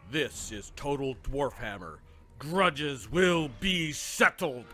This is Total Dwarf Hammer. Grudges will be settled.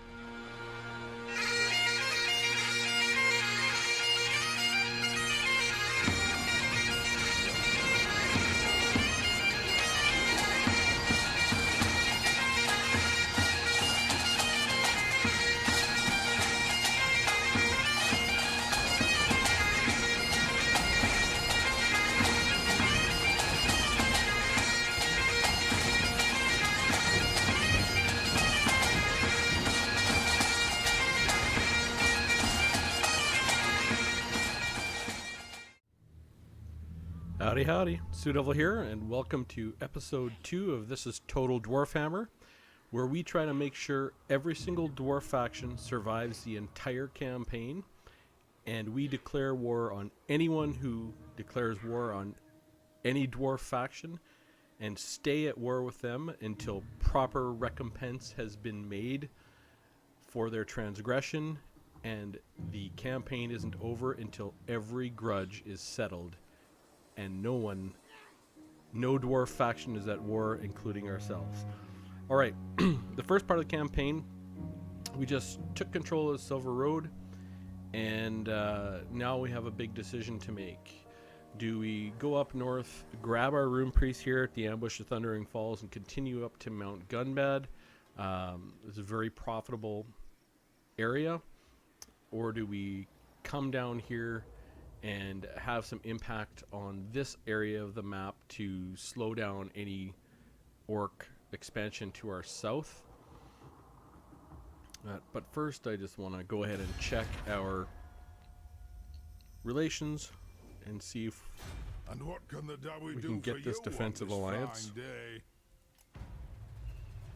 Howdy, howdy. Sue Devil here, and welcome to episode 2 of This is Total Dwarf Hammer, where we try to make sure every single dwarf faction survives the entire campaign, and we declare war on anyone who declares war on any dwarf faction, and stay at war with them until proper recompense has been made for their transgression, and the campaign isn't over until every grudge is settled. And no dwarf faction is at war, including ourselves. Alright, the first part of the campaign, we just took control of Silver Road, and now we have a big decision to make. Do we go up north, grab our Rune Priest here at the ambush of Thundering Falls, and continue up to Mount Gunbad? It's a very profitable area. Or do we come down here and have some impact on this area of the map to slow down any orc expansion to our south? But first I just want to go ahead and check our relations and see if we can get this defensive alliance.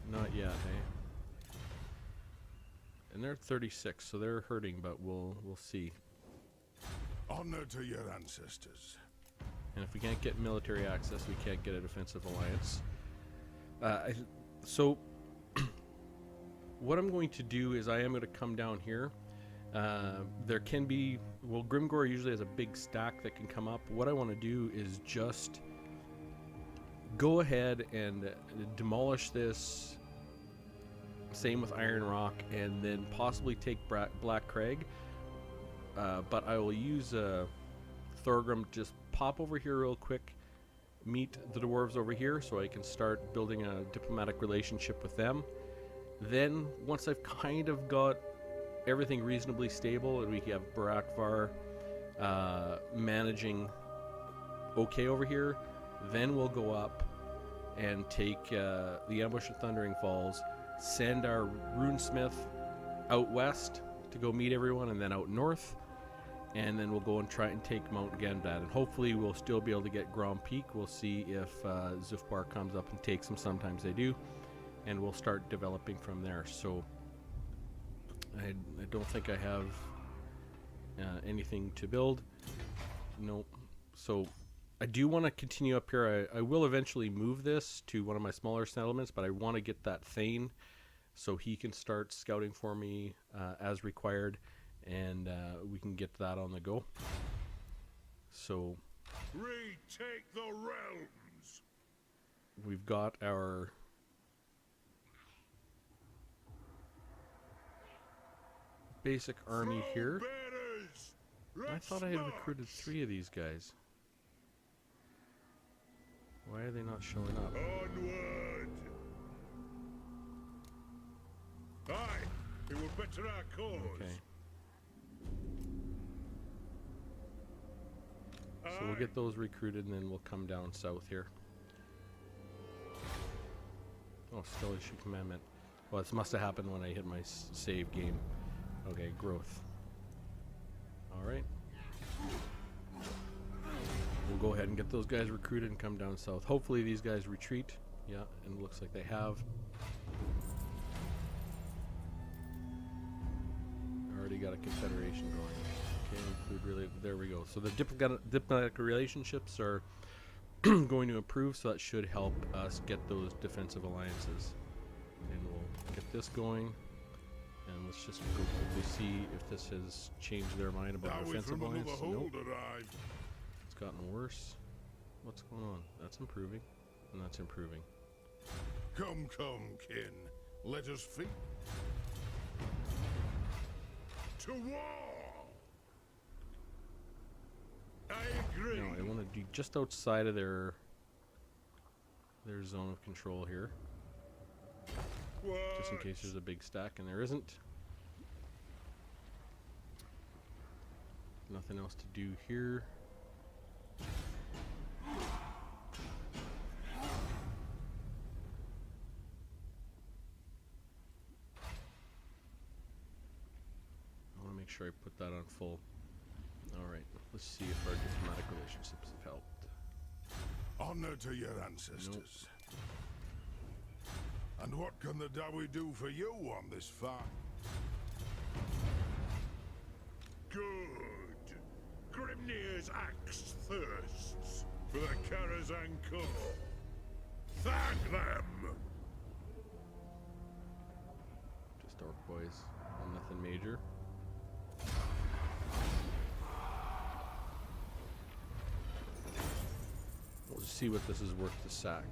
Not yet, eh? And they're 36, so they're hurting, but we'll see. Honor to your ancestors. And if we can't get military access, we can't get a defensive alliance. So what I'm going to do is I am going to come down here. There can be, well, Grimgore usually has a big stack that can come up. What I want to do is just go ahead and demolish this. Same with Iron Rock, and then possibly take Black Crag. But I will use Thorgrim to just pop over here real quick, meet the dwarves over here so I can start building a diplomatic relationship with them. Then, once I've kind of got everything reasonably stable and we have Barakvar managing okay over here, then we'll go up and take the ambush of Thundering Falls, send our runesmith out west to go meet everyone, and then out north. And then we'll go and try and take Mount Gunbad, and hopefully we'll still be able to get Grom Peak. We'll see if Zufbar comes up and takes them. Sometimes they do, and we'll start developing from there. So I don't think I have anything to build. Nope. So I do want to continue up here. I will eventually move this to one of my smaller settlements, but I want to get that Thane so he can start scouting for me as required. And we can get that on the go. So retake the realms. We've got our basic army here. I thought I had recruited 3 of these guys. Why are they not showing up? Onward. Aye, it will better our cause. Okay. So we'll get those recruited, and then we'll come down south here. Oh, still issue commandment. Well, this must have happened when I hit my save game. Okay, growth. Alright. We'll go ahead and get those guys recruited and come down south. Hopefully these guys retreat. Yeah, and it looks like they have. Already got a confederation going. Okay, include really. There we go. So the diplomatic relationships are going to improve, so that should help us get those defensive alliances. And we'll get this going, and let's just go quickly see if this has changed their mind about defensive alliance. Nope. It's gotten worse. What's going on? That's improving. and that's improving. Come, kin. Let us feed. To war! I agree. Now I want to do just outside of their zone of control here, just in case there's a big stack, and there isn't. Nothing else to do here. I want to make sure I put that on full. Alright, let's see if our diplomatic relationships have helped. Honor to your ancestors. And what can the Dawi do for you on this farm? Good. Grimnir's axe thirsts for the Karazhan Core. Thank them! Just orc boys, and nothing major. We'll just see what this is worth to sack.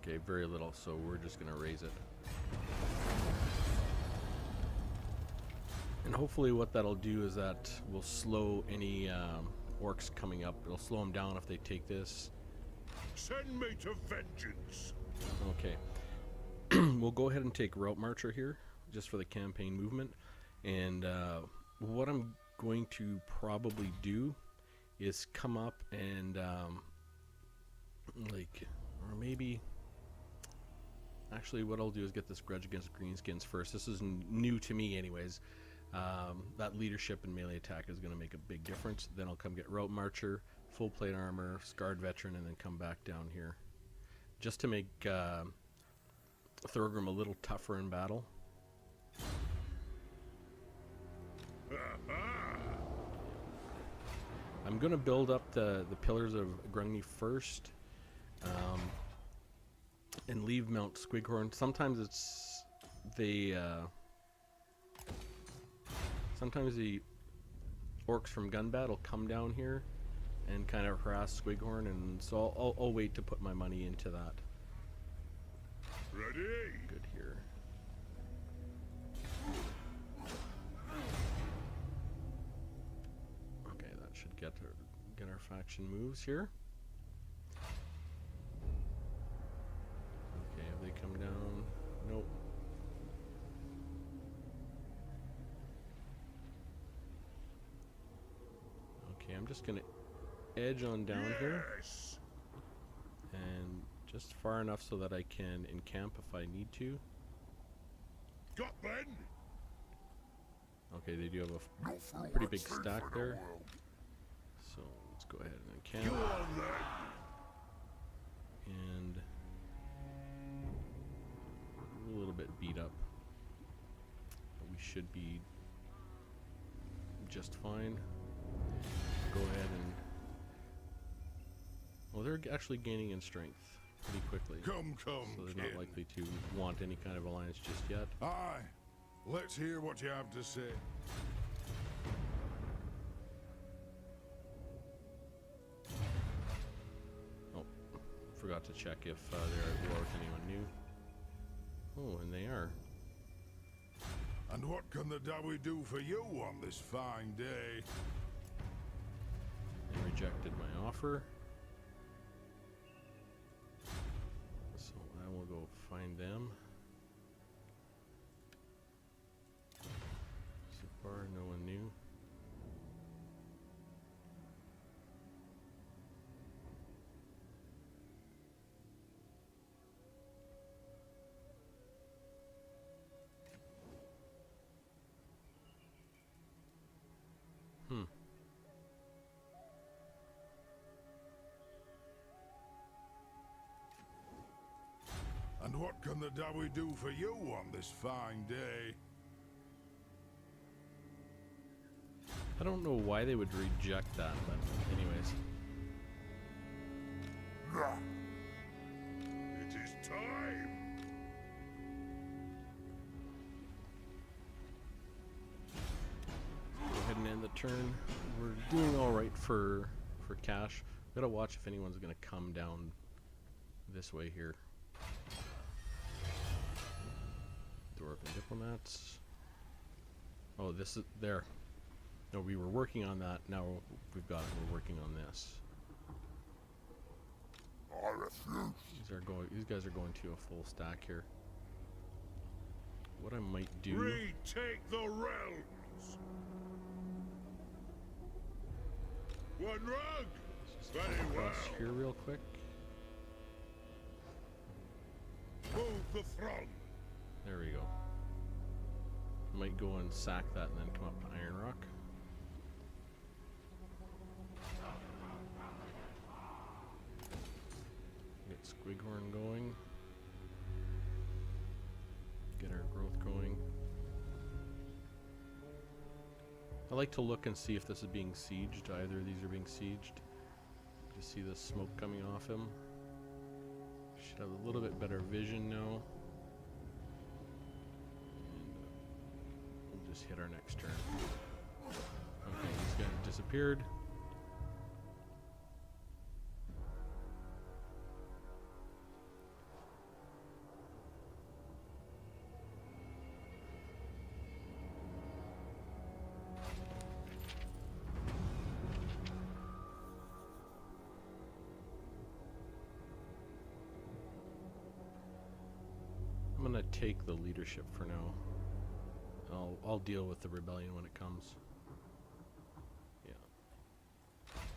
Okay, very little, so we're just gonna raise it. And hopefully what that'll do is that will slow any orcs coming up. It'll slow them down if they take this. Send me to vengeance. Okay. We'll go ahead and take Route Marcher here, just for the campaign movement. And what I'm going to probably do is come up and or maybe actually what I'll do is get this Grudge Against Greenskins first. This is new to me anyways. That leadership and melee attack is going to make a big difference. Then I'll come get Route Marcher, full plate armor, Scarred Veteran, and then come back down here just to make Thorgrim a little tougher in battle. I'm going to build up the Pillars of Grungni first, and leave Mount Squighorn. Sometimes it's sometimes the orcs from Gunbat will come down here and kind of harass Squighorn, and so I'll wait to put my money into that. Ready? Good here. Okay, that should get our faction moves here. Okay, have they come down? Nope. Okay, I'm just gonna edge on down here, and just far enough so that I can encamp if I need to. Got Ben? Okay, they do have a pretty big stack there, so let's go ahead and encamp. Go on then. And a little bit beat up, but we should be just fine. Go ahead and, well, they're actually gaining in strength pretty quickly, Come, so they're not kin. likely to want any kind of alliance just yet. Aye. Let's hear what you have to say. Oh, forgot to check if they're at war with anyone new. Oh, and they are. And what can the Dawi do for you on this fine day? They rejected my offer, so I will go find them. So far, no one new. And what can the Dawi do for you on this fine day? I don't know why they would reject that, but anyways. It is time. Go ahead and end the turn. We're doing all right for cash. We gotta watch if anyone's gonna come down this way here. Dwarf and diplomats. Oh, this is there. No, we were working on that. Now we've got it. We're working on this. I refuse. These guys are going to a full stack here. What I might do. Retake the realms. One rug. Very well. Cross here real quick. Move the throng. There we go. Might go and sack that and then come up to Iron Rock. Get Squighorn going. Get our growth going. I like to look and see if this is being sieged. Either of these are being sieged. You see the smoke coming off him. Should have a little bit better vision now. We'll just hit our next turn. Okay, he's got disappeared. I'm gonna take the leadership for now. I'll deal with the rebellion when it comes. Yeah.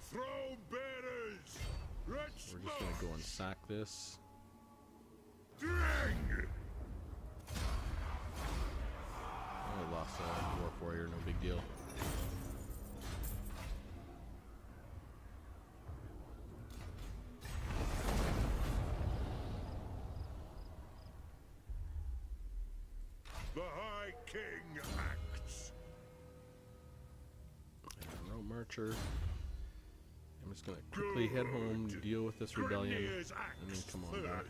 Throne bearers. Red We're just gonna go and sack this. Dang. Oh, I lost a dwarf warrior, no big deal. The High King acts. And a road marcher. I'm just gonna quickly head home, deal with this rebellion, and then come on back.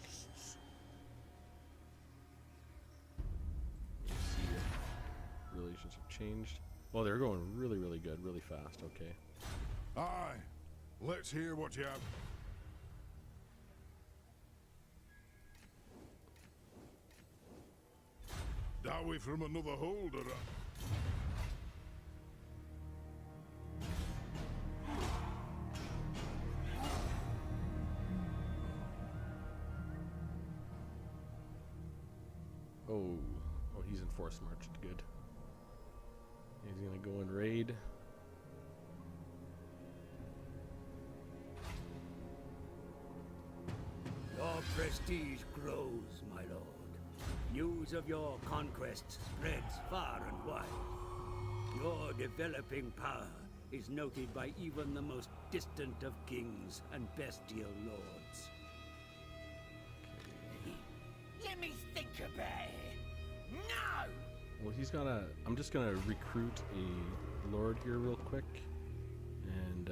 See if relations have changed. Well, they're going really, really good, really fast. Okay. Aye. Let's hear what you have. Dowie from another holder. Oh, he's in force march. Good. He's gonna go and raid. Your prestige grows, my lord. News of your conquests spreads far and wide. Your developing power is noted by even the most distant of kings and bestial lords. Let me think about it. No! Well, he's gonna. I'm just gonna recruit a lord here real quick, and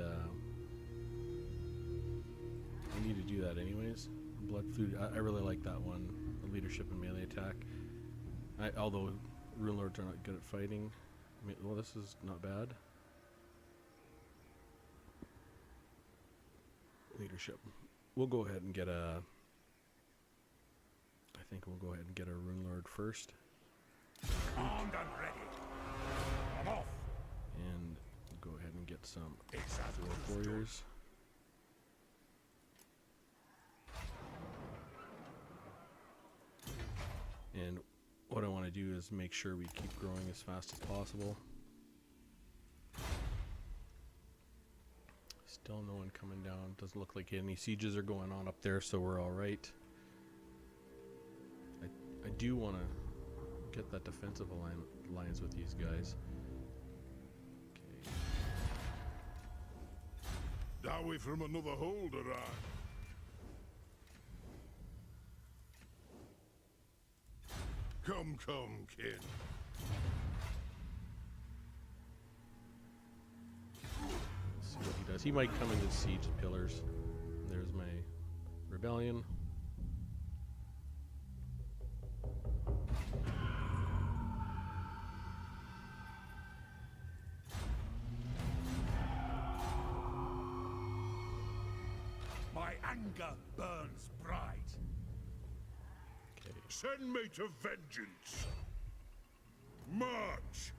I need to do that anyways. Blood food. I really like that one. The leadership and melee attack. Although rune lords are not good at fighting. I mean, well, this is not bad. Leadership. We'll go ahead and get a. I think we'll go ahead and get a rune lord first. Armed and ready. I'm off. And we'll go ahead and get some It's as dwarf warriors. And what I want to do is make sure we keep growing as fast as possible. Still no one coming down. Doesn't look like any sieges are going on up there, so we're all right. I do want to get that defensive alliance with these guys. Okay. Dowie from another holder. Come, kin. Let's see what he does. He might come into siege the pillars. There's my rebellion. My anger burns bright. Send me to vengeance. March.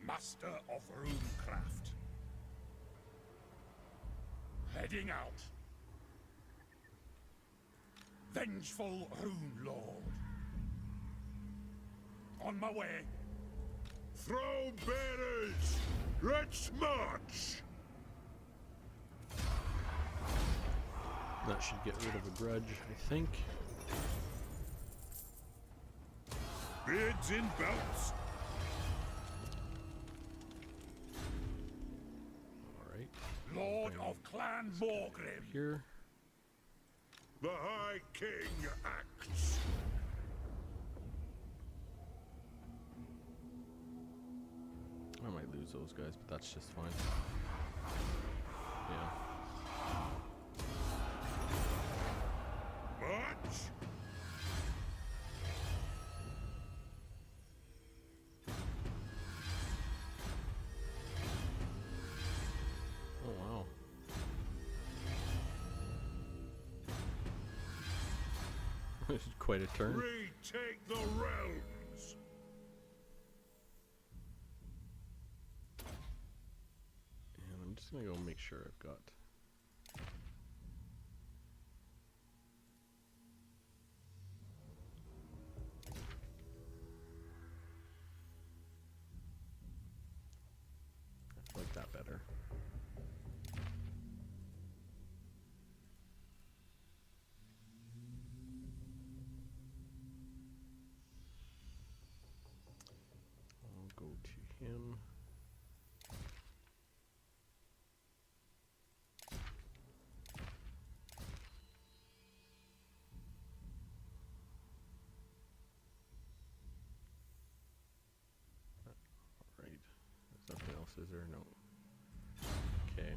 Master of Runecraft. Heading out. Vengeful Rune Lord. On my way. Throne bearers! Let's march! That should get rid of a grudge, I think. Beards in belts. Alright. Lord of Clan Morgrim. Here. The High King acts. I might lose those guys, but that's just fine. Yeah. March. Oh, wow. Quite a turn. Retake the realms. And I'm just gonna go make sure I've got. I like that better. I'll go to him. Right. There's nothing else, is there? No. Okay.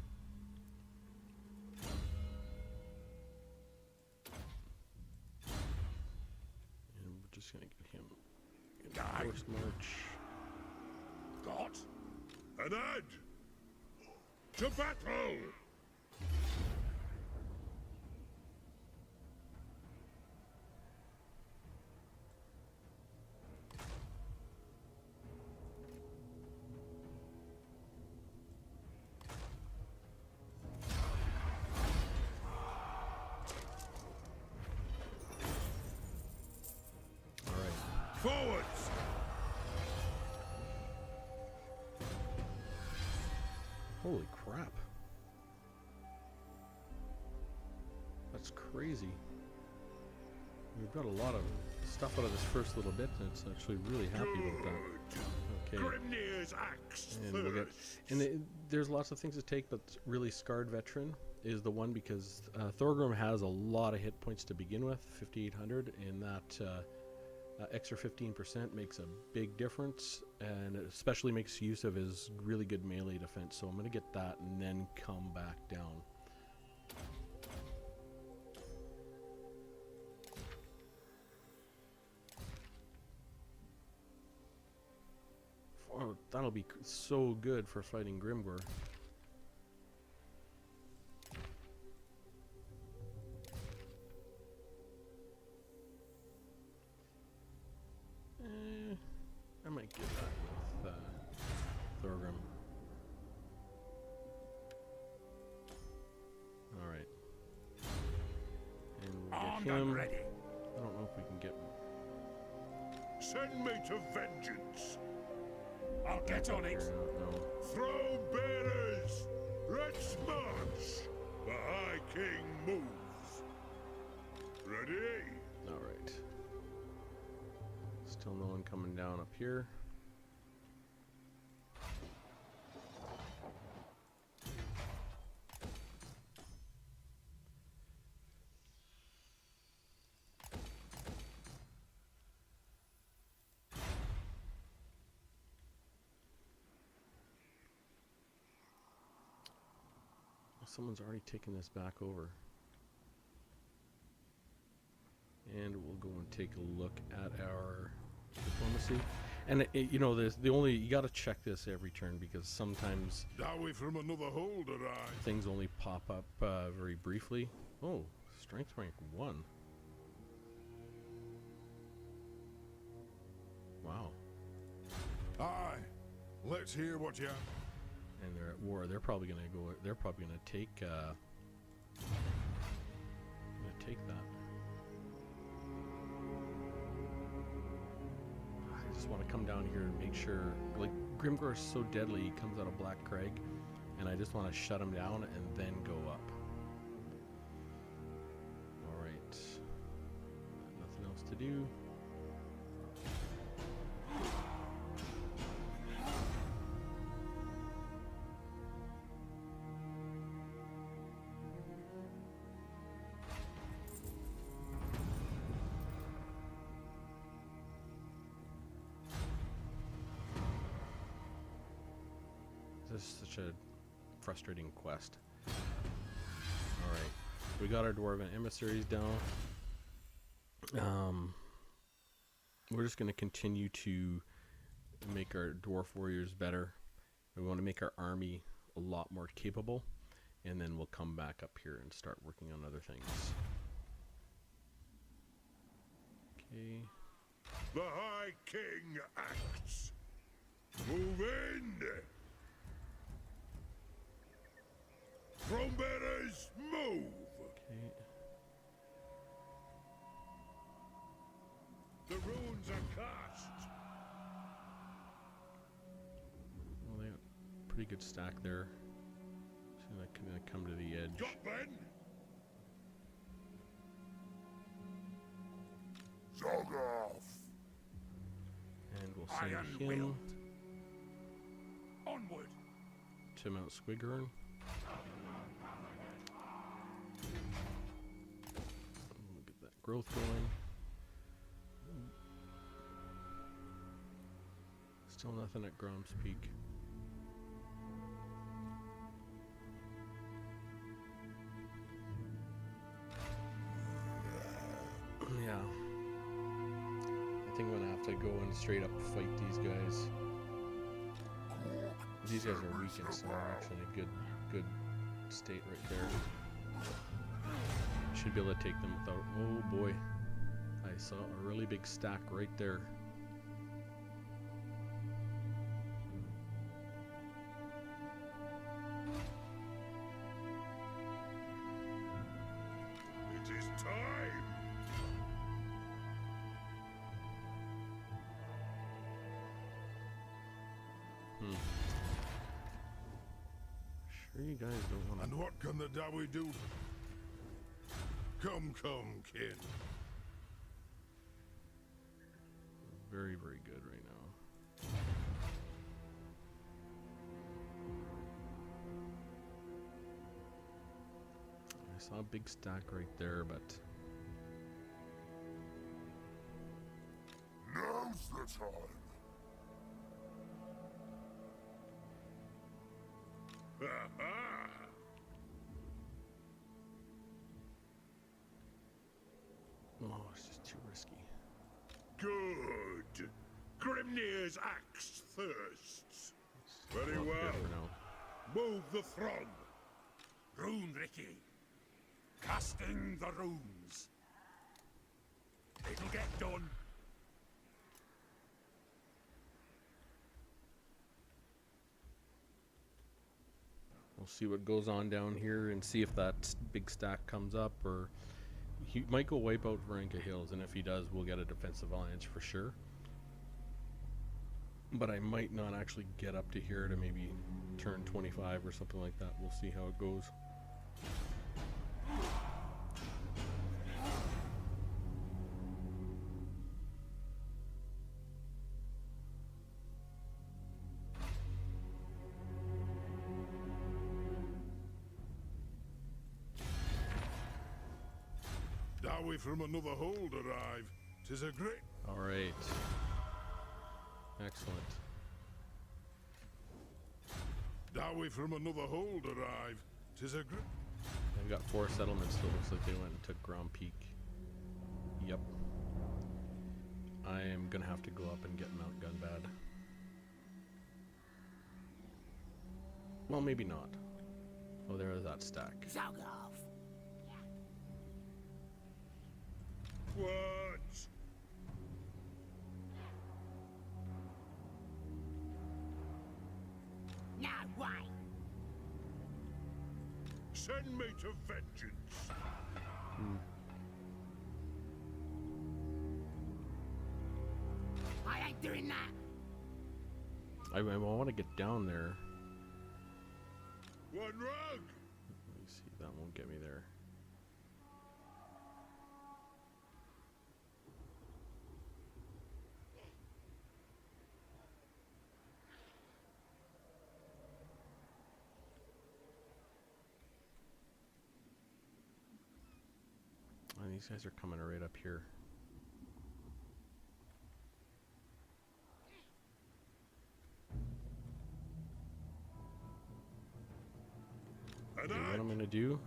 And we're just gonna get him in Die. forced march. Got an ad. To battle. All right. Forwards. Holy crap. That's crazy. We've got a lot of stuff out of this first little bit, and it's actually really happy about that. Okay. Grimnir's axe And we'll get, first. and there's lots of things to take, but really Scarred Veteran is the one because Thorgrim has a lot of hit points to begin with, 5,800, and that extra 15% makes a big difference, and it especially makes use of his really good melee defense. So I'm going to get that and then come back down. Oh, that'll be so good for fighting Grimgor. I might get that with Thorgrim. Alright. And we'll Armed get and him. ready. I don't know if we can get Send me to vengeance. I'll get on it. No. Throne bearers. Let's march. The High King moves. Ready? Alright. Still no one coming down up here. Someone's already taken this back over. And we'll go and take a look at our diplomacy. And you know, there's the only, you got to check this every turn because sometimes Dowie from another holder, I. things only pop up very briefly. Oh, strength rank 1. Let's hear what you... And they're at war. They're probably gonna go. They're probably gonna take. Gonna take that. I just want to come down here and make sure. Like Grimgor is so deadly, he comes out of Black Crag, and I just want to shut him down and then go up. All right. Nothing else to do. This is such a frustrating quest. Alright, we got our dwarven emissaries down. We're just going to continue to make our dwarf warriors better. We want to make our army a lot more capable, and then we'll come back up here and start working on other things. Okay. The High King acts. Move in! Throne bearers, move! Okay. The runes are cast. Well, they got a pretty good stack there. So that can come to the edge. Got Ben? Jog off! And we'll Iron send him willed. Onward! to Mount Squiggern. We'll get that growth going. Still nothing at Grom's Peak. Yeah. I think I'm gonna have to go and straight up fight these guys. These guys are weak and so they're actually in a good state right there. Should be able to take them without. Oh boy. I saw a really big stack right there. It is time! Sure you guys don't want to. And what can the Dawi do? Come, kin. Very, very good right now. I saw a big stack right there, but Now's the time. oh, it's just too risky. Good. Grimnir's axe thirsts. Very Well, well. good for now. Move the throng. Rune Ricky. Casting the runes. It'll get done. We'll see what goes on down here and see if that big stack comes up, or he might go wipe out Varenka Hills, and if he does, we'll get a defensive alliance for sure. But I might not actually get up to here to maybe turn 25 or something like that. We'll see how it goes. Dawi from another hold arrive. 'Tis a great... All right. Excellent. Dawi from another hold arrive. 'Tis a great... They've got 4 settlements, so it looks like they went and took Grom Peak. Yep. I am gonna have to go up and get Mount Gunbad. Well, maybe not. Oh, there is that stack. Zog off. What? Why? Send me to vengeance. I ain't doing that. I want to get down there. One rug. Let me see. That won't get me there. Oh, these guys are coming right up here. And Okay, what I'm gonna do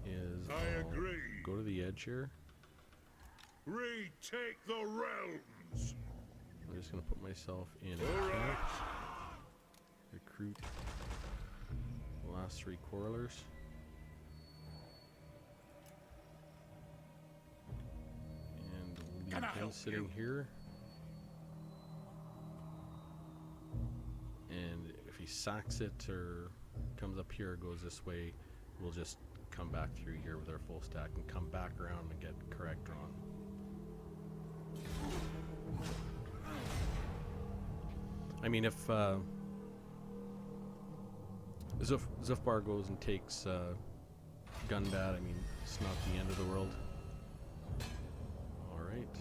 is I I'll agree. go to the edge here. Retake the realms. I'm just gonna put myself in All camp. right. Recruit the last 3 quarrelers. And we'll Can I leave him help sitting you? here. And if he sacks it or comes up here, goes this way, we'll just come back through here with our full stack and come back around and get correct drawn. I mean, if Zufbar goes and takes Gunbad, I mean, it's not the end of the world. All right.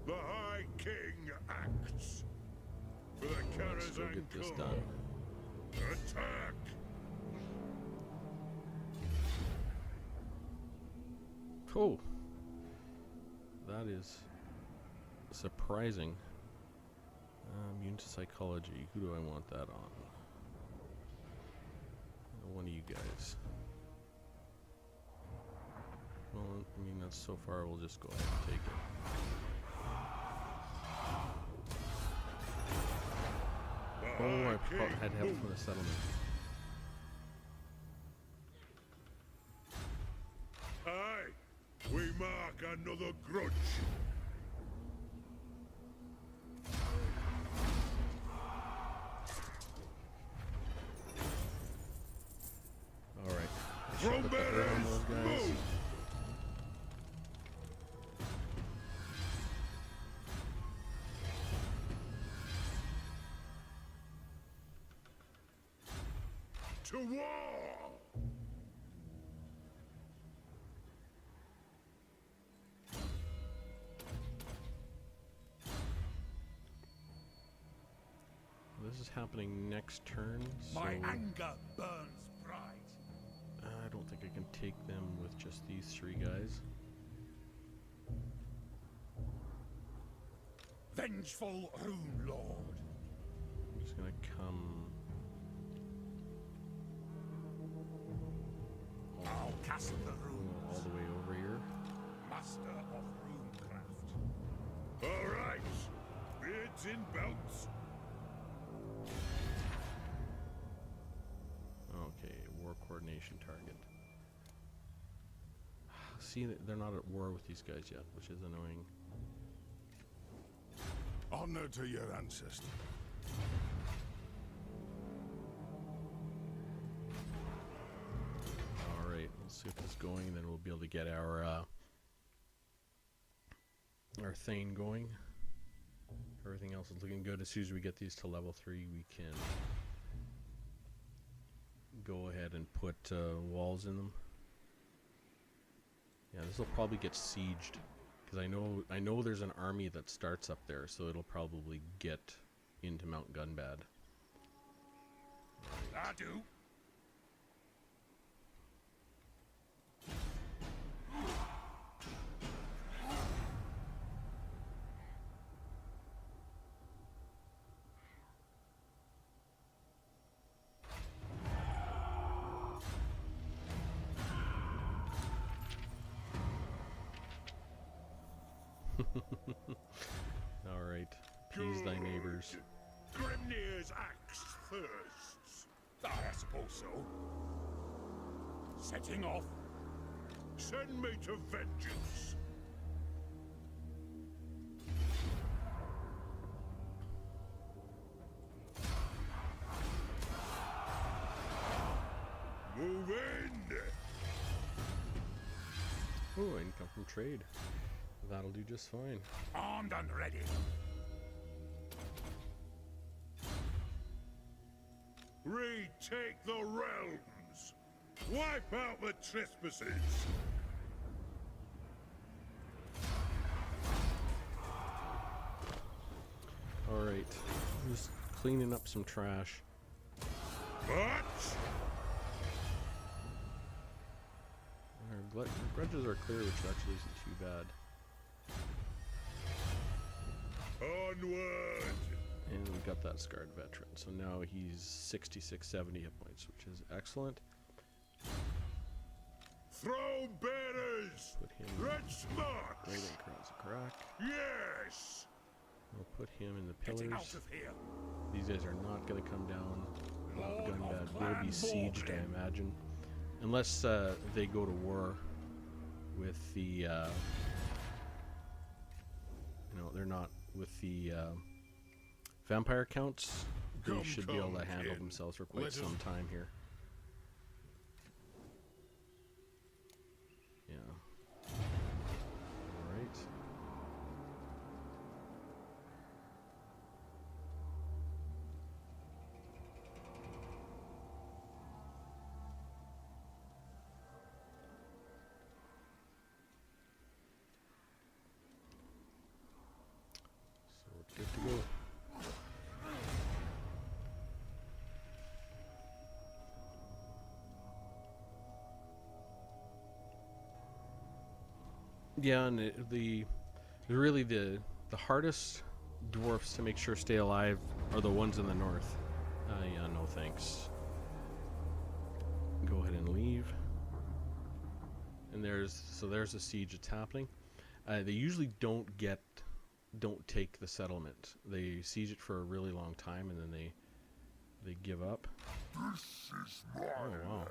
The High King acts. For the Let's go get this done. Attack! Oh, that is surprising. Immune to psychology. Who do I want that on? One of you guys. Well, I mean, that's so far. We'll just go ahead and take it. Oh, I had help from the settlement. Aye, we mark another grudge. All right. I should put the hurt on those guys. Move! To war! This is happening next turn, so My anger burns bright. I don't think I can take them with just these 3 guys. Vengeful Rune Lord. I'm just gonna come. I'll cast the runes. All the way over here. Master of runecraft. All right. Beards in belts. Okay, war coordination target. See, they're not at war with these guys yet, which is annoying. Honor to your ancestor. Alright, let's get this going, and then we'll be able to get our Thane going. Everything else is looking good. As soon as we get these to level 3, we can go ahead and put walls in them. Yeah, this will probably get sieged, because I know there's an army that starts up there, so it'll probably get into Mount Gunbad. I do. Alright, appease thy neighbors. Grimnir's axe thirsts. I suppose so. Setting off. Send me to vengeance. Oh, income from trade. That'll do just fine. Armed and ready. Retake the realms. Wipe out the trespassers. Alright. Just cleaning up some trash. But Our grudges are clear, which actually isn't too bad. onward. And we got that scarred veteran. So now he's 66, 70 hit points, which is excellent. Throne bearers. Put him Red smart. right across the crack. Yes. We'll put him in the Getting out pillars. of here. These guys are not going to come down. Lord Gunbad of will be Clan sieged, I Morgan. imagine. Unless they go to war with the... they're not with the vampire counts. They Come, should be able to come, handle kin. themselves for quite Let us- some time here. Yeah. Alright. So we're good to go. Yeah, and really the hardest dwarfs to make sure stay alive are the ones in the north. Yeah, no thanks. Go ahead and leave. And there's a siege that's happening. They usually don't take the settlement. They siege it for a really long time and then they give up. This is my Oh wow. land.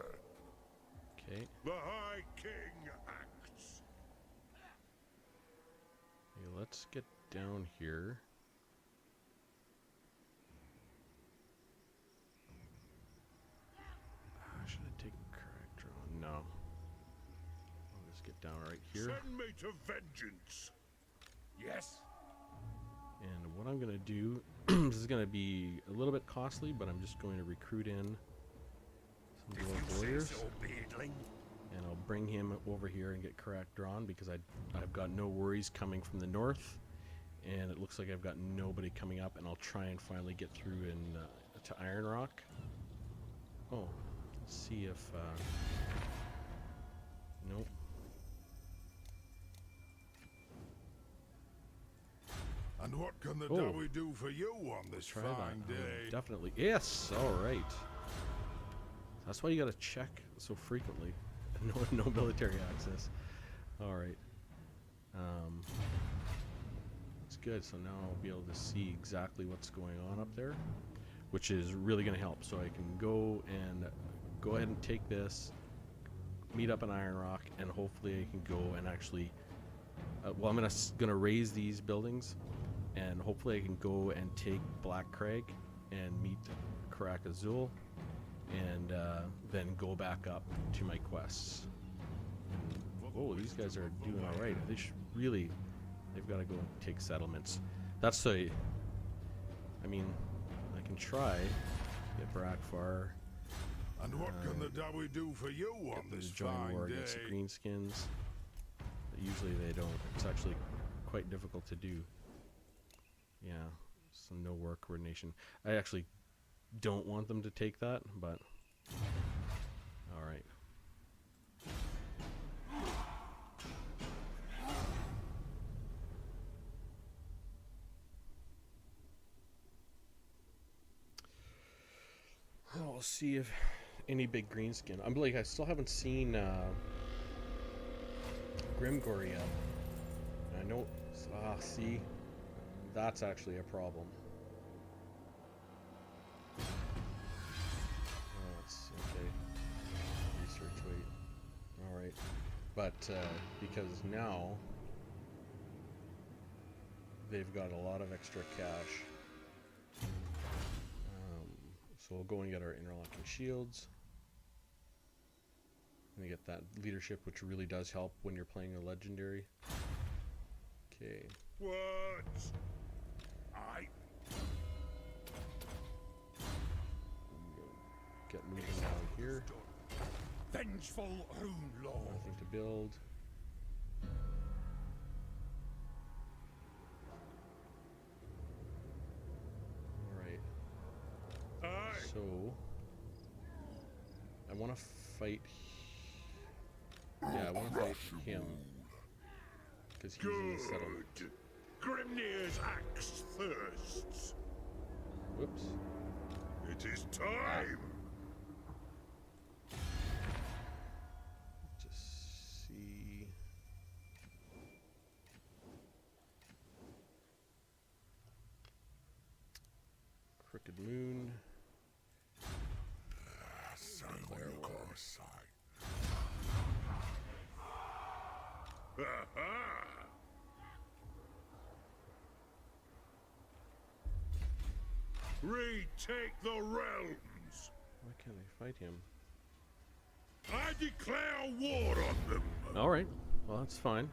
Okay. The High King acts. Okay, let's get down here. Should I take correct draw? No. I'll just get down right here. Send me to vengeance. Yes. And what I'm going to do, this is going to be a little bit costly, but I'm just going to recruit in some If dwarf you say warriors. so, beardling. And I'll bring him over here and get correct drawn because I've got no worries coming from the north. And it looks like I've got nobody coming up, and I'll try and finally get through to Iron Rock. Oh, let's see if... nope. And what can the Oh. Dowie do for you on this Try fine that. day? Definitely. Yes, alright. That's why you gotta check so frequently. No military access. Alright. That's good. So now I'll be able to see exactly what's going on up there, which is really going to help. So I can go ahead and take this, meet up in Iron Rock, and hopefully I can go and actually... well, I'm gonna raise these buildings, and hopefully I can go and take Black Crag and meet Karak Azul, and then go back up to my quests. Oh, these guys are doing all right. They should really... They've got to go and take settlements. That's I mean, I can try get Brakfar. And what can the Dowie do for you on Get them this to join fine war against the day? Greenskins. But usually they don't. It's actually quite difficult to do. Yeah, some no war coordination. I actually don't want them to take that, but all right. We'll see if any big greenskin. I'm like, I still haven't seen Grimgor yet. I know. See, that's actually a problem. Oh, it's okay. Research wait. All right, but because now they've got a lot of extra cash. So we'll go and get our interlocking shields. And you get that leadership, which really does help when you're playing a legendary. Okay. Words. I. Get moving down here. Vengeful Rune Lord. Nothing to build. Alright. Aye. So I want to fight. Yeah, I want to fight him because he's in the settlement. Good. Grimnir's axe thirsts. Whoops. It is time. Just see. Crooked Moon. Retake the realms. Why can't I fight him? I declare war on them. Alright, well that's fine.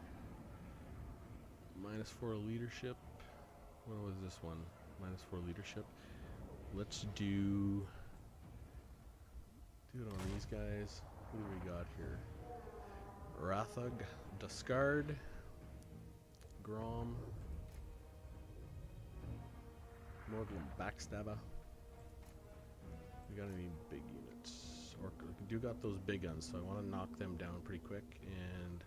-4 leadership. What was this one? -4 leadership. Let's do it on these guys. Who do we got here? Rathug, Discard, Grom, Mortal Backstabber. We got any big units? Orc do got those big guns, so I want to knock them down pretty quick. And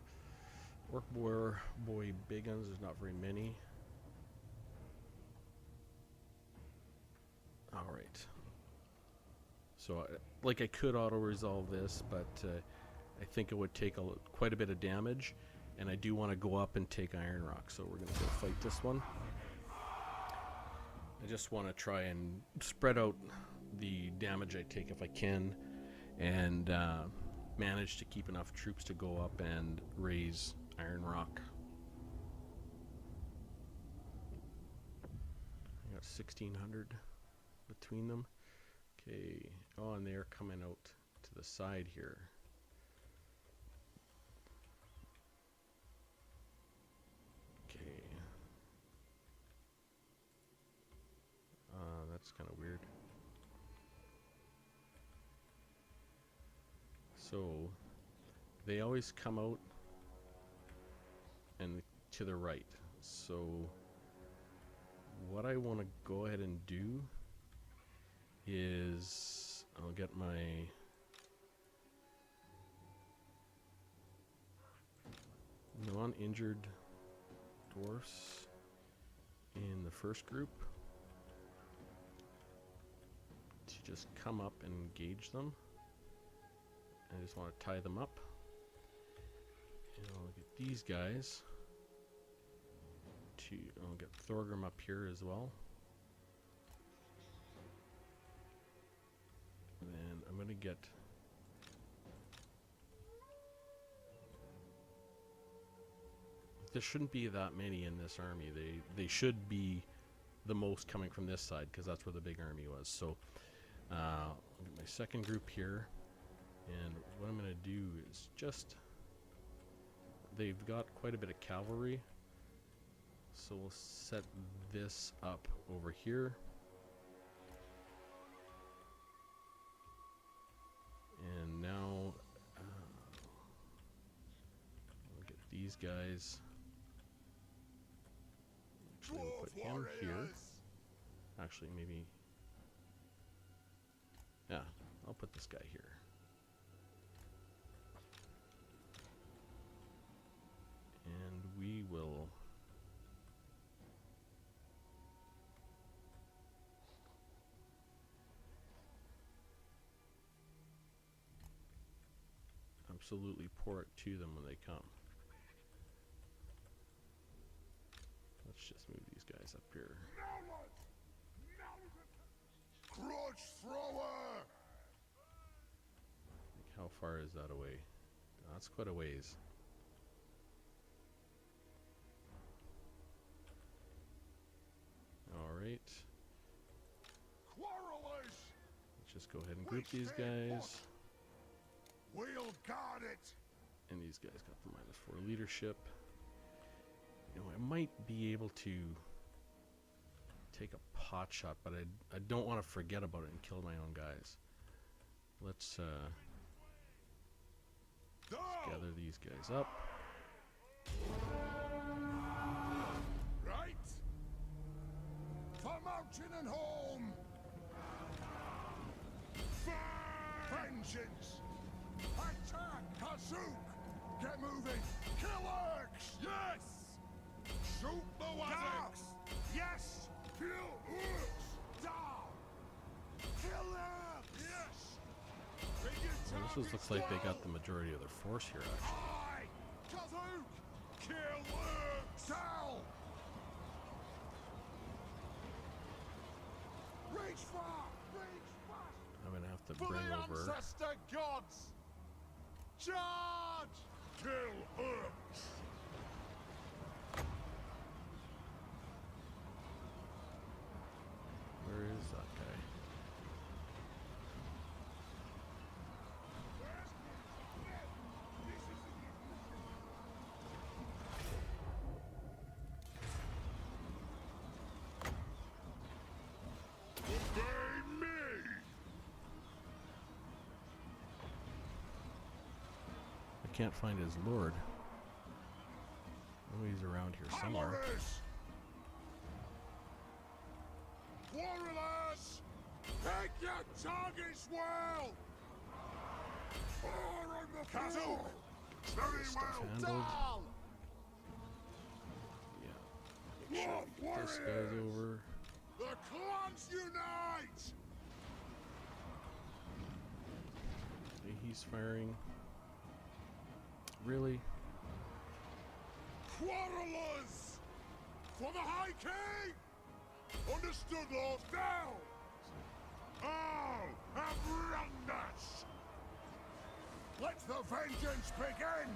Orc boy big guns, there's not very many. Alright. So, like I could auto-resolve this, but I think it would take quite a bit of damage. And I do want to go up and take Iron Rock, so we're going to go fight this one. I just want to try and spread out the damage I take if I can, and manage to keep enough troops to go up and raise Iron Rock. I got 1,600 between them. Okay. Oh, and they're coming out to the side here. Okay. That's kind of weird. So they always come out and to the right. So what I want to go ahead and do is I'll get my non-injured dwarfs in the first group to just come up and engage them. I just want to tie them up. And I'll get these guys to, I'll get Thorgrim up here as well. And then I'm going to get there shouldn't be that many in this army. They should be the most coming from this side because that's where the big army was. So I'll get my second group here, and what I'm going to do is just, they've got quite a bit of cavalry, so we'll set this up over here. And now we'll get these guys. Actually, we'll put him here. Actually, maybe. Yeah, I'll put this guy here. And we will. Absolutely pour it to them when they come. Let's just move these guys up here. Crotch thrower! Like, how far is that away? That's quite a ways. Alright. Quarrelers! Let's just go ahead and group these guys. We'll Guard it! And these guys got the -4 leadership. You know, I might be able to take a pot shot, but I don't want to forget about it and kill my own guys. Let's gather these guys up. Right! For mountain and home! Vengeance! Attack! Kazook! Get moving! Kill Urks! Yes! Shoot the Wazoks! Yes! Kill Urks! Down! Kill Urks! Yes! Well, this looks like they got the majority of their force here, actually. Aye! Kazook! Kill Urks! Down! Reach far! Reach fast! I'm gonna have to For bring the over. ancestor gods! Charge! Kill Urks! Where is that guy? Obey me! I can't find his lord. Oh, he's around here somewhere. Hammerers! Warriors! Pick your targets well! Fire on the Kazook! Very Stuff well handled. done! Yeah. Make sure we get this guy's over. The clans unite! Okay, he's firing. Really? Quarrelers! For the High King! Understood, Lord. Down! All have wronged us! Let the vengeance begin!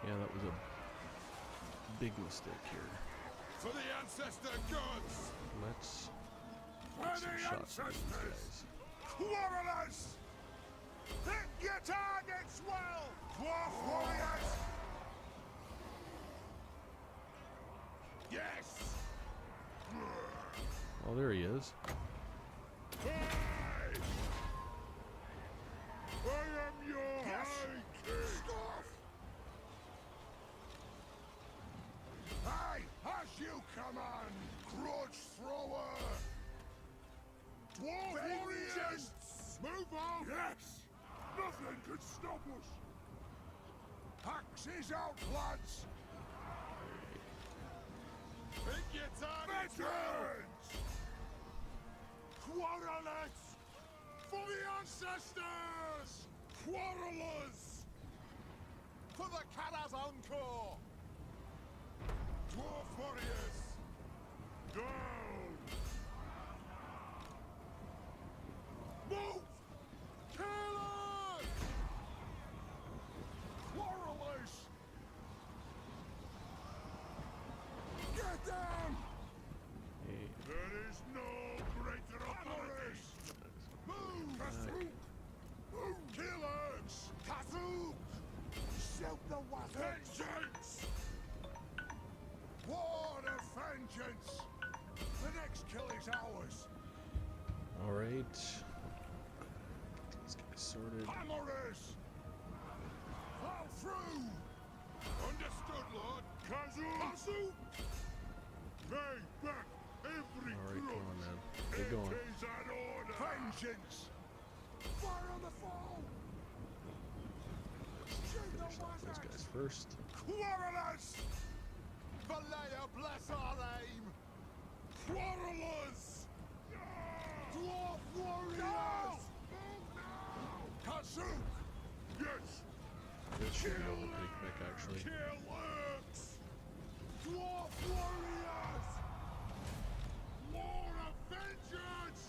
Yeah, that was a big mistake here. For the ancestor gods! Let's For get some the shots at these ancestors! guys. Quarrelers! Hit your targets well! Dwarf warriors! Yes! Oh, there he is. Hey! I am your High King! Scoff! Aye, as you command, grudge thrower! Dwarf warriors! Move on! Yes! Nothing can stop us! Axes out, lads! Pick your targets! Veterans! Quarrelers! For the ancestors! Quarrelers! For the Karazhan Corps! Dwarf warriors! Down! Move! Kill it! Quarrelers! Get down! Hey, There is no greater authority! Move! Kazook! Move! Killers! Kazook! Shoot the Wazook! Vengeance! War of vengeance! The next kill is ours! alright. These guys sorted. Hammerers! Fall through! Understood, Lord! Kazook! Kazook! Pay back every Alright, come on, man. It Get going. is an order! Vengeance! Fire on the foe! Finish off those guys first. Quarrelers! Valea bless our aim! Quarrelers! Dwarf warriors! Move now! Kazook! Yes! This should be able to pretty quick, actually. Kill Urks! Dwarf warriors! War of vengeance!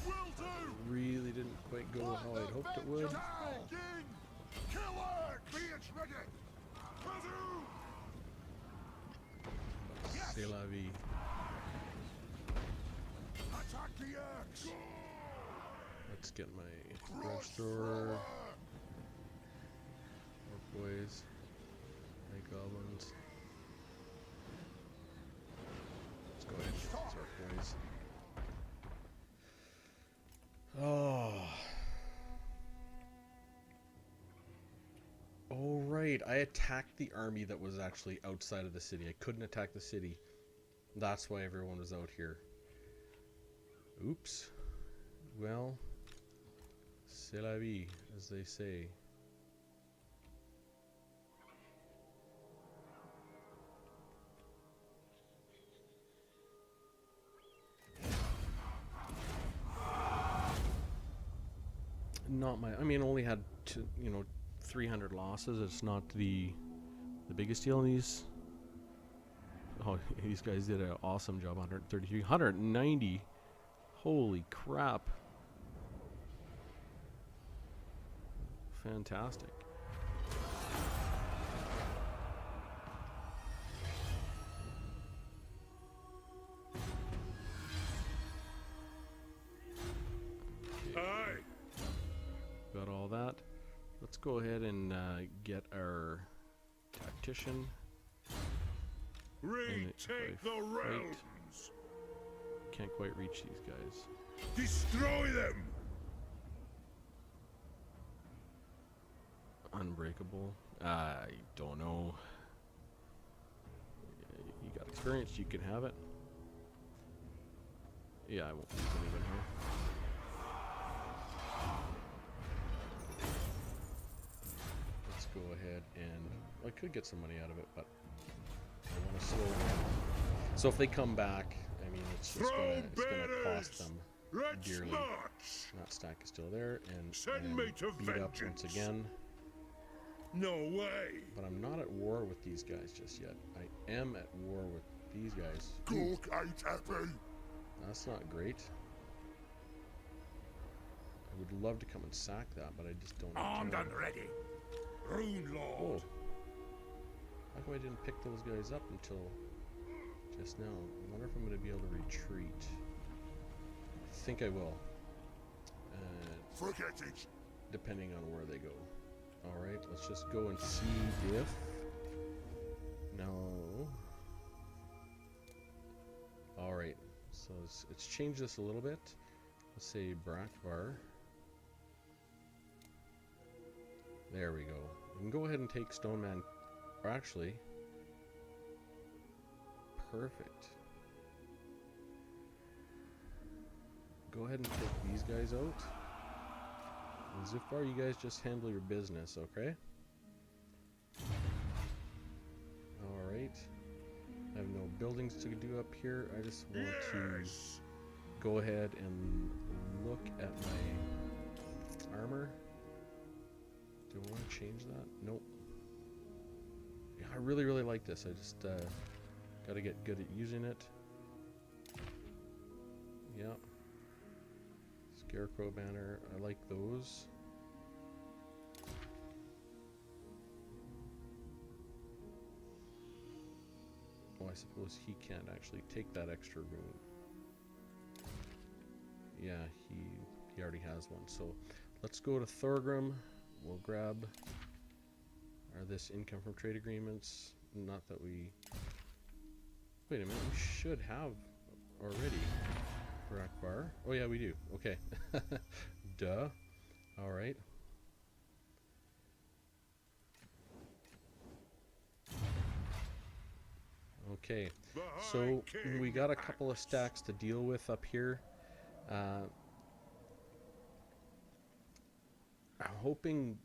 Will do! Really didn't quite go how I'd hoped it would. Begin! Kill Urks! Be it ready! Kazook! Yes! C'est la vie. Attack the Urks! Let's get my grudge thrower. guys. Night goblins. Let's go ahead and get these orc boys. Oh. Oh, right. I attacked the army that was actually outside of the city. I couldn't attack the city. That's why everyone was out here. Oops. Well, c'est la vie, as they say. Not my. I mean, only had 300 losses. It's not the biggest deal in these. Oh, these guys did an awesome job. 133, 190. Holy crap! Fantastic. Aye. Got all that. Let's go ahead and get our tactician. Retake the realms. Can't quite reach these guys. Destroy them. Unbreakable. I don't know. You got experience, you can have it. Yeah, I won't use anyone here. Let's go ahead and I could get some money out of it, but I want to slow them down. So if they come back, I mean it's just gonna cost them dearly. That stack is still there, and Send me to beat up once again. No way. But I'm not at war with these guys just yet. I am at war with these guys. Cook ain't happy. That's not great. I would love to come and sack that, but I just don't have Armed time. and ready. Rune Oh. Lord. How come I didn't pick those guys up until just now? I wonder if I'm going to be able to retreat. I think I will. Forget it. Depending on where they go. Alright, let's just go and see if... No. Alright, so it's changed this a little bit. Let's say Brakvar. There we go. We can go ahead and take Stoneman. Or actually... Perfect. Go ahead and take these guys out. And Zufar, you guys just handle your business, okay? Alright. I have no buildings to do up here. I just want to go ahead and look at my armor. Do I want to change that? Nope. Yeah, I really, really like this. I just gotta get good at using it. Yep. Scarecrow banner, I like those. Oh, I suppose he can't actually take that extra room. Yeah, he already has one. So let's go to Thorgrim. We'll grab this income from trade agreements. Not that we... Wait a minute, we should have already. Brakvar. Oh yeah, we do. Okay. Duh. Alright. Okay. So we got a couple of stacks to deal with up here. I'm hoping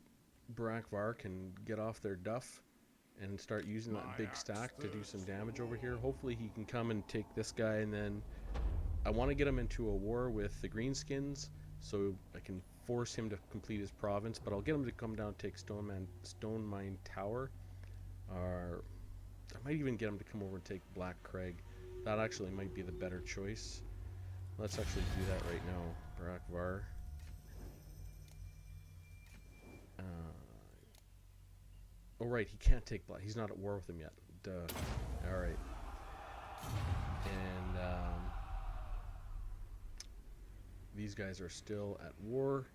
Brakvar can get off their duff and start using that big stack to do some damage over here. Hopefully he can come and take this guy, and then I want to get him into a war with the Greenskins so I can force him to complete his province, but I'll get him to come down and take Stone Mine Tower. Or I might even get him to come over and take Black Crag. That actually might be the better choice. Let's actually do that right now. Brakvar. Oh right, he can't take Black. He's not at war with him yet. Duh. Alright. And these guys are still at war.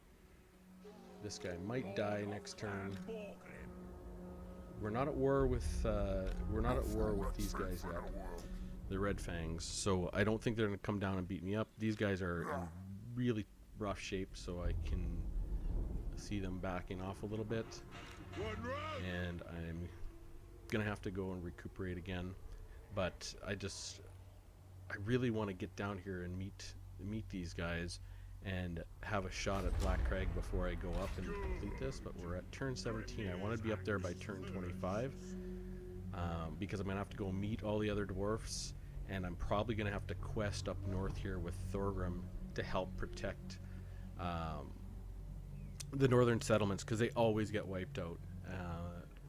This guy might die next turn. we're not at war with these guys yet, the Red Fangs. So I don't think they're going to come down and beat me up. These guys are in really rough shape, so I can see them backing off a little bit, and I'm gonna have to go and recuperate again. But I really want to get down here and meet these guys and have a shot at Black Crag before I go up and complete this. But we're at turn 17. I want to be up there by turn 25, because I'm gonna have to go meet all the other dwarfs, and I'm probably gonna have to quest up north here with Thorgrim to help protect the northern settlements, because they always get wiped out.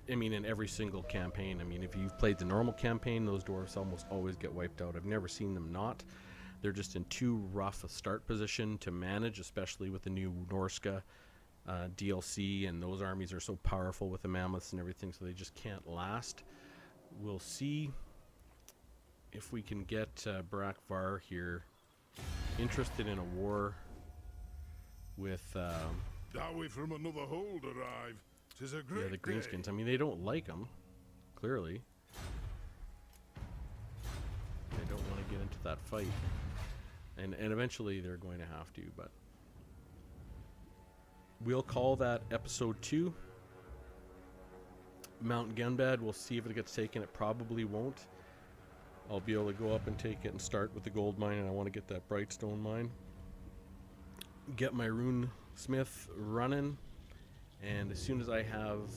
I mean, in every single campaign. I mean, if you've played the normal campaign, those dwarves almost always get wiped out. I've never seen them not. They're just in too rough a start position to manage, especially with the new Norska DLC, and those armies are so powerful with the mammoths and everything, so they just can't last. We'll see if we can get Barak Var here interested in a war with Dowie from another hold arrive. 'Tis a great the day. Greenskins. I mean, they don't like them, clearly. They don't want to get into that fight. And eventually they're going to have to, but we'll call that episode 2. Mount Gunbad, we'll see if it gets taken. It probably won't. I'll be able to go up and take it and start with the gold mine, and I want to get that Brightstone mine. Get my rune smith running, and as soon as I have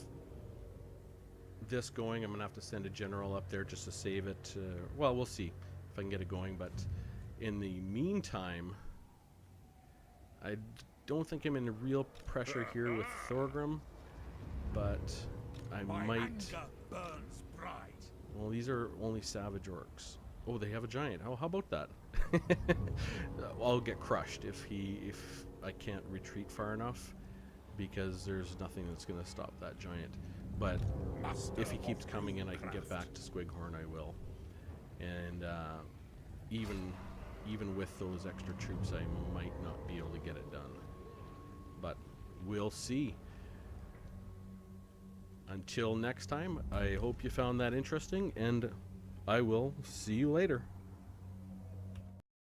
this going, I'm going to have to send a general up there just to save it. Well, we'll see if I can get it going, but in the meantime, I don't think I'm in real pressure here with Thorgrim, but I might... Well, these are only savage orcs. Oh, they have a giant. How about that? I'll get crushed if I can't retreat far enough, because there's nothing that's going to stop that giant. But if he keeps coming in, I can get back to Squighorn. I will. And even with those extra troops, I might not be able to get it done. But we'll see. Until next time, I hope you found that interesting, and I will see you later.